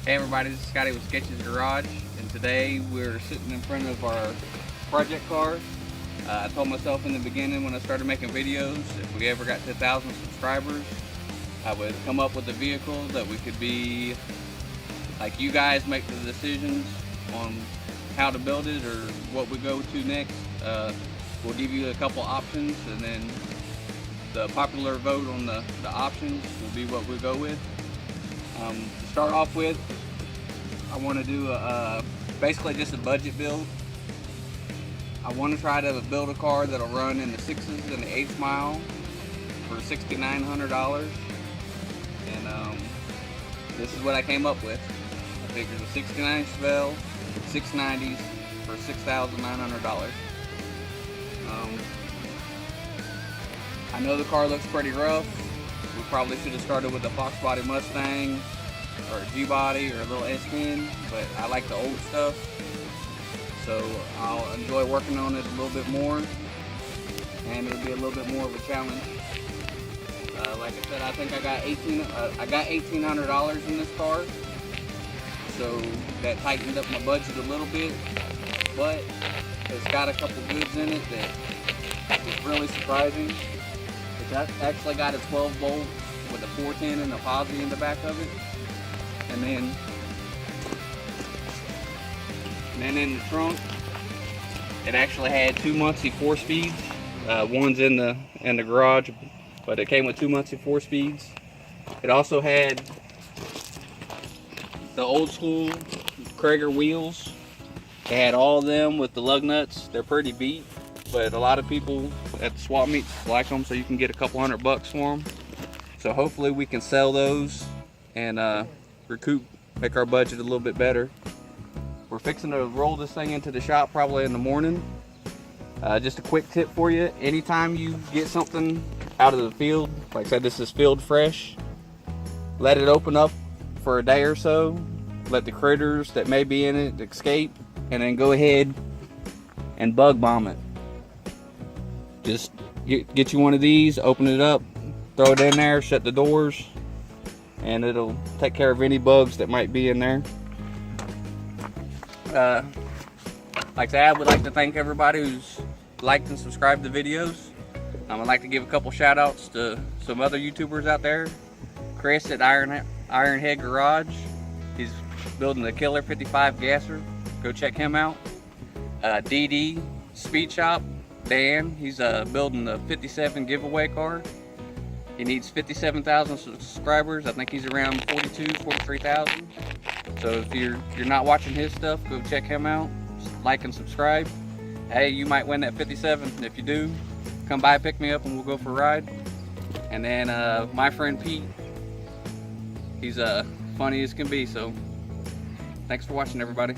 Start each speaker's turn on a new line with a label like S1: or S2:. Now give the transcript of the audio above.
S1: Hey everybody, this is Scotty with Sketchy's Garage, and today we're sitting in front of our project car. I told myself in the beginning when I started making videos, if we ever got to 1,000 subscribers, I would come up with a vehicle that we could be, like you guys make the decisions on how to build it or what we go to next. We'll give you a couple options, and then the popular vote on the options will be what we go with. To start off with, I want to do basically just a budget build. I want to try to build a car that'll run in the 6s and the 8th mile for $6,900, and this is what I came up with. I figured a 69 Chevelle 690s for $6,900. I know the car looks pretty rough. We probably should have started with a Fox body Mustang or a G body or a little S10, but I like the old stuff, so I'll enjoy working on it a little bit more, and it'll be a little bit more of a challenge. Like I said, I think I got $1,800 in this car, so that tightened up my budget a little bit, but it's got a couple goods in it that is really surprising. It's actually got a 12 volt with a 410 and a posi in the back of it. And then in the trunk, it actually had 2 Muncie 4-speeds. One's in the garage, but it came with 2 Muncie 4-speeds. It also had the old school Krager wheels. It had all of them with the lug nuts. They're pretty beat, but a lot of people at the swap meets like them, so you can get a couple $100 for them. So hopefully we can sell those and make our budget a little bit better. We're fixing to roll this thing into the shop probably in the morning. Just a quick tip for you: anytime you get something out of the field, like I said, this is field fresh, let it open up for a day or so, let the critters that may be in it escape, and then go ahead and bug bomb it. Just get you one of these, open it up, throw it in there, shut the doors, and it'll take care of any bugs that might be in there. Like I said, I would like to thank everybody who's liked and subscribed to videos. I'd like to give a couple shout outs to some other YouTubers out there. Chris at Ironhead Garage, he's building the Killer 55 gasser, go check him out. DD Speed Shop, Dan, he's building the 57 giveaway car. He needs 57,000 subscribers. I think he's around 43,000. So if you're not watching his stuff, go check him out. Like and subscribe. Hey, you might win that 57. If you do, come by, pick me up, and we'll go for a ride. And then my friend Pete, he's funny as can be. So thanks for watching, everybody.